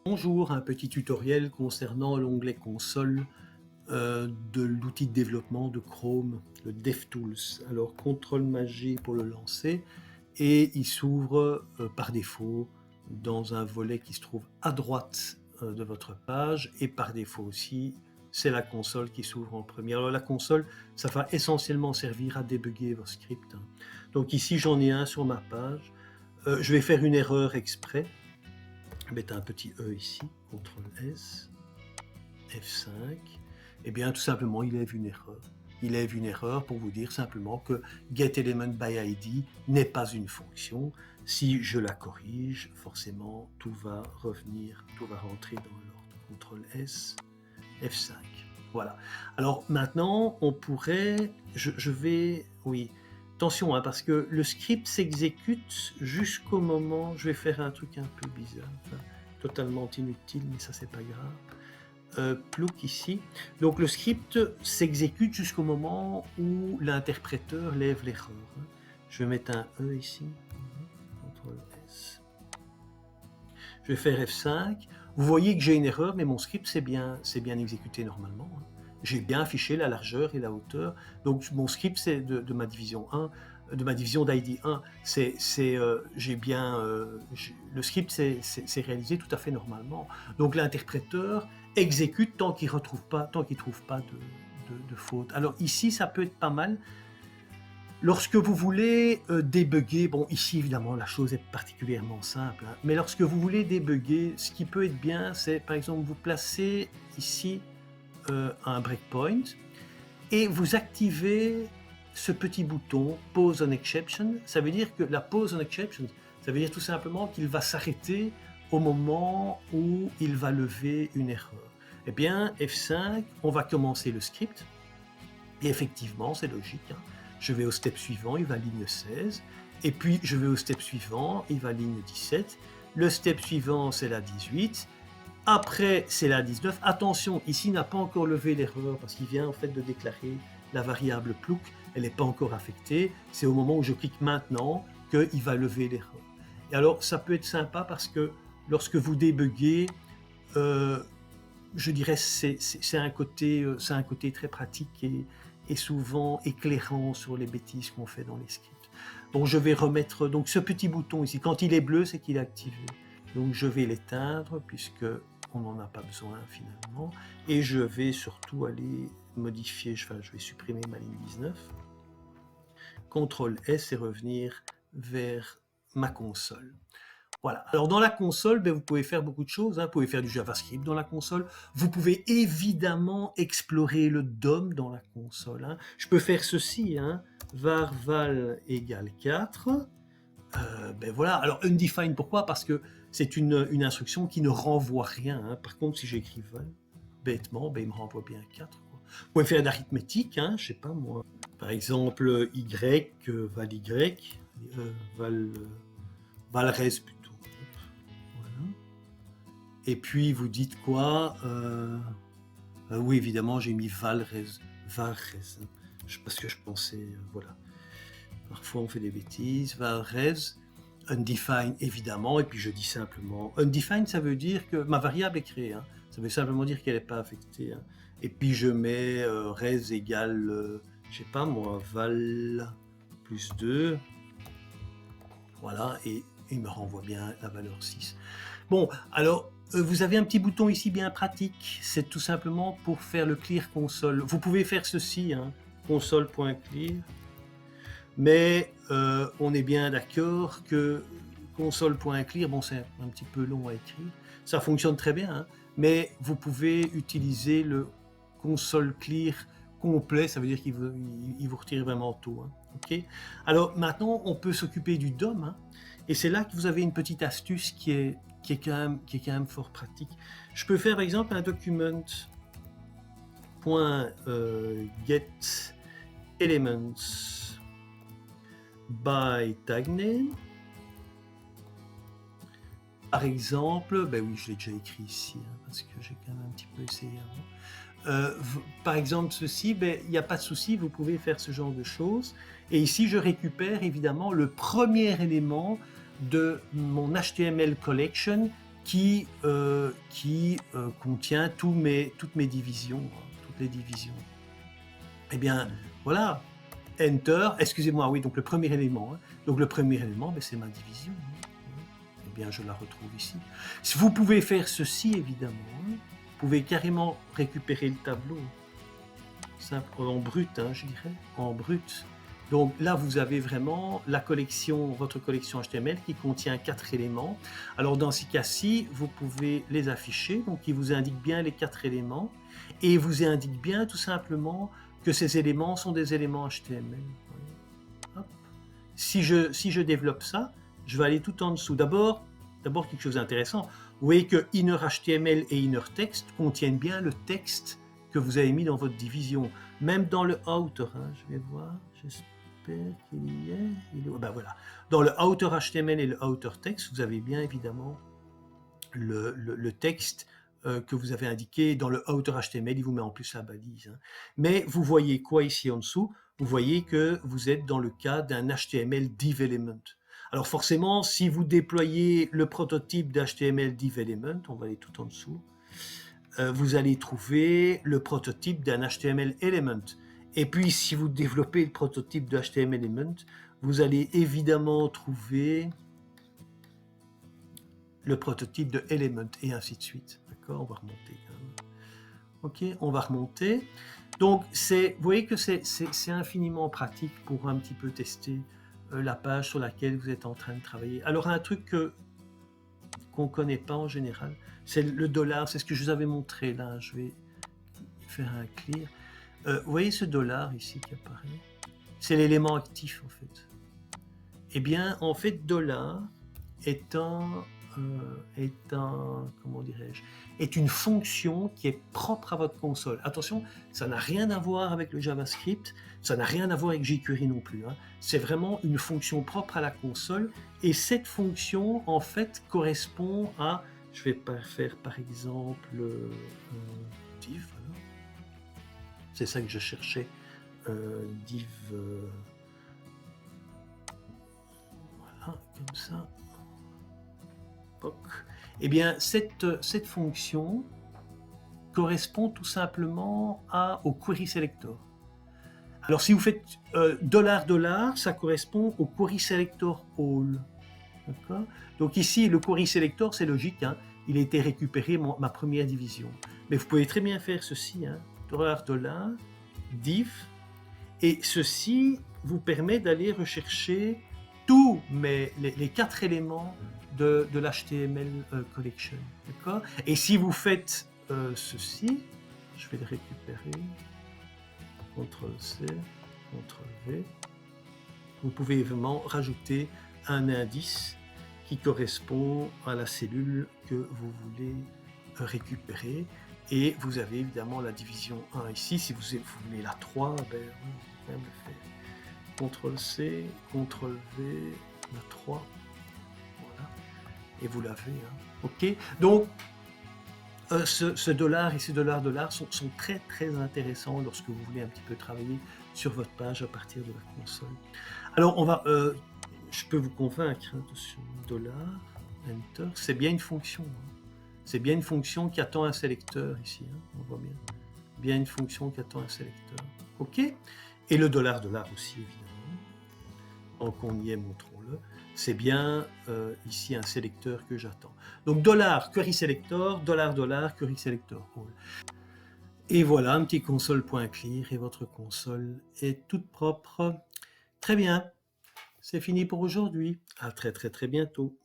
Bonjour, un petit tutoriel concernant l'onglet console de l'outil de développement de Chrome, le DevTools. Alors, CTRL-G pour le lancer et il s'ouvre par défaut dans un volet qui se trouve à droite de votre page et par défaut aussi, c'est la console qui s'ouvre en premier. Alors la console, ça va essentiellement servir à débugger vos scripts, hein. Donc ici, j'en ai un sur ma page. Je vais faire une erreur exprès. Mettre un petit E ici, CTRL S, F5, et bien tout simplement il lève une erreur. Il lève une erreur pour vous dire simplement que getElementById n'est pas une fonction. Si je la corrige, forcément tout va revenir, tout va rentrer dans l'ordre. CTRL S, F5. Voilà. Alors maintenant, on pourrait, je vais, oui, attention, hein, parce que le script s'exécute jusqu'au moment, je vais faire un truc un peu bizarre, enfin, totalement inutile, mais ça c'est pas grave. Plouk ici. Donc le script s'exécute jusqu'au moment où l'interpréteur lève l'erreur, hein. Je vais mettre un E ici, CTRL S. Je vais faire F5. Vous voyez que j'ai une erreur, mais mon script c'est bien exécuté normalement, hein. J'ai bien affiché la largeur et la hauteur. Donc mon script c'est de ma division 1, de ma division d'ID 1. Le script c'est réalisé tout à fait normalement. Donc l'interpréteur exécute tant qu'il trouve pas de faute. Alors ici ça peut être pas mal. Lorsque vous voulez débugger, bon ici évidemment la chose est particulièrement simple, hein, mais lorsque vous voulez débugger, ce qui peut être bien, c'est par exemple vous placez ici un breakpoint et vous activez ce petit bouton Pause on Exception. Ça veut dire que la Pause on Exception, ça veut dire tout simplement qu'il va s'arrêter au moment où il va lever une erreur. Eh bien F5, on va commencer le script et effectivement c'est logique, hein. Je vais au step suivant, il va ligne 16, et puis je vais au step suivant, il va ligne 17, le step suivant c'est la 18, après c'est la 19, attention, ici il n'a pas encore levé l'erreur, parce qu'il vient en fait de déclarer la variable plouk, elle n'est pas encore affectée, c'est au moment où je clique maintenant qu'il va lever l'erreur. Et alors ça peut être sympa parce que lorsque vous débuguez, je dirais c'est un côté très pratique et souvent éclairant sur les bêtises qu'on fait dans les scripts. Donc je vais remettre donc ce petit bouton ici. Quand il est bleu, c'est qu'il est activé. Donc je vais l'éteindre puisque on n'en a pas besoin finalement. Et je vais surtout aller modifier, je vais supprimer ma ligne 19. CTRL S et revenir vers ma console. Voilà. Alors dans la console, vous pouvez faire beaucoup de choses, hein. Vous pouvez faire du JavaScript dans la console. Vous pouvez évidemment explorer le DOM dans la console, hein. Je peux faire ceci, hein. Var val égale 4. Voilà. Alors undefined, pourquoi? Parce que c'est une instruction qui ne renvoie rien, hein. Par contre, si j'écris val, bêtement, il me renvoie bien 4. Quoi. Vous pouvez faire de l'arithmétique, hein, je sais pas moi. Par exemple, y, val y, val res plutôt. Voilà. Et puis vous dites quoi? Oui, évidemment, j'ai mis val res, parce que je pensais, voilà. Parfois on fait des bêtises. Val res, undefined évidemment, et puis je dis simplement undefined, ça veut dire que ma variable est créée, hein. Ça veut simplement dire qu'elle n'est pas affectée, hein. Et puis je mets res égale, je sais pas moi, val plus 2, voilà, et il me renvoie bien la valeur 6. Bon, alors vous avez un petit bouton ici bien pratique, c'est tout simplement pour faire le clear console. Vous pouvez faire ceci, hein, console.clear, mais on est bien d'accord que console.clear, bon c'est un petit peu long à écrire, ça fonctionne très bien, hein, mais vous pouvez utiliser le console clear complet, ça veut dire qu'il vous retire vraiment tout, hein, okay. Alors maintenant on peut s'occuper du DOM, hein, et c'est là que vous avez une petite astuce qui est quand même fort pratique. Je peux faire par exemple un document .get elements by tag name. Par exemple, oui, je l'ai déjà écrit ici, hein, parce que j'ai quand même un petit peu essayé avant. Par exemple, ceci, il n'y a pas de souci, vous pouvez faire ce genre de choses. Et ici, je récupère évidemment le premier élément de mon HTML collection qui contient toutes mes divisions, hein, toutes les divisions. Eh bien, voilà, Enter, excusez-moi, oui, donc le premier élément. Hein. Donc le premier élément, ben, c'est ma division. Hein. Eh bien, je la retrouve ici. Si vous pouvez faire ceci, évidemment, hein, vous pouvez carrément récupérer le tableau. Simple, en brut, hein, je dirais, en brut. Donc là, vous avez vraiment la collection, votre collection HTML qui contient 4 éléments. Alors dans ces cas-ci, vous pouvez les afficher, donc il vous indique bien les 4 éléments, et il vous indique bien tout simplement que ces éléments sont des éléments HTML. Hop. Si je développe ça, je vais aller tout en dessous. D'abord quelque chose d'intéressant. Vous voyez que inner HTML et inner text contiennent bien le texte que vous avez mis dans votre division. Même dans le outer, hein, je vais voir, j'espère qu'il y est. Ben voilà. Dans le outer HTML et le outer text, vous avez bien évidemment le texte que vous avez indiqué. Dans le outer HTML, il vous met en plus la balise. Hein. Mais vous voyez quoi ici en dessous? Vous voyez que vous êtes dans le cas d'un HTML div element. Alors forcément, si vous déployez le prototype d'HTML div element, on va aller tout en dessous, vous allez trouver le prototype d'un HTML element. Et puis, si vous développez le prototype de HTML element, vous allez évidemment trouver le prototype de element, et ainsi de suite. D'accord, on va remonter. Ok, on va remonter. Donc, vous voyez que c'est infiniment pratique pour un petit peu tester la page sur laquelle vous êtes en train de travailler. Alors, un truc qu'on ne connaît pas en général, c'est le $, c'est ce que je vous avais montré là. Je vais faire un clear. Vous voyez ce $, ici qui apparaît? C'est l'élément actif en fait. Eh bien, en fait, $, comment dirais-je, est une fonction qui est propre à votre console. Attention, ça n'a rien à voir avec le JavaScript, ça n'a rien à voir avec jQuery non plus. Hein. C'est vraiment une fonction propre à la console, et cette fonction, en fait, correspond à, je vais faire par exemple div, voilà. C'est ça que je cherchais, div, voilà, comme ça. Eh bien, cette fonction correspond tout simplement au query selector. Alors, si vous faites $, ça correspond au query selector all. D'accord ? Donc ici, le query selector, c'est logique, hein, il a été récupéré ma première division. Mais vous pouvez très bien faire ceci, hein, $, div, et ceci vous permet d'aller rechercher tous les 4 éléments de l'HTML collection. D'accord ? Et si vous faites ceci, je vais le récupérer, CTRL-C, CTRL-V, vous pouvez évidemment rajouter un indice qui correspond à la cellule que vous voulez récupérer. Et vous avez évidemment la division 1 ici. Si vous voulez la 3, ben, vous pouvez le faire. CTRL-C, CTRL-V, la 3. Voilà. Et vous l'avez. Hein. OK. Donc, ce $, et ces $, sont très très intéressants lorsque vous voulez un petit peu travailler sur votre page à partir de la console. Alors, je peux vous convaincre, hein, sur $, Enter, c'est bien une fonction. Hein. C'est bien une fonction qui attend un sélecteur ici, hein, on voit bien. Bien une fonction qui attend un sélecteur. OK ? Et le $, aussi, évidemment. Donc on y est, montrons-le. C'est bien ici un sélecteur que j'attends. Donc $, query selector, $, query selector all. Et voilà, un petit console.clear et votre console est toute propre. Très bien. C'est fini pour aujourd'hui. À très très très bientôt.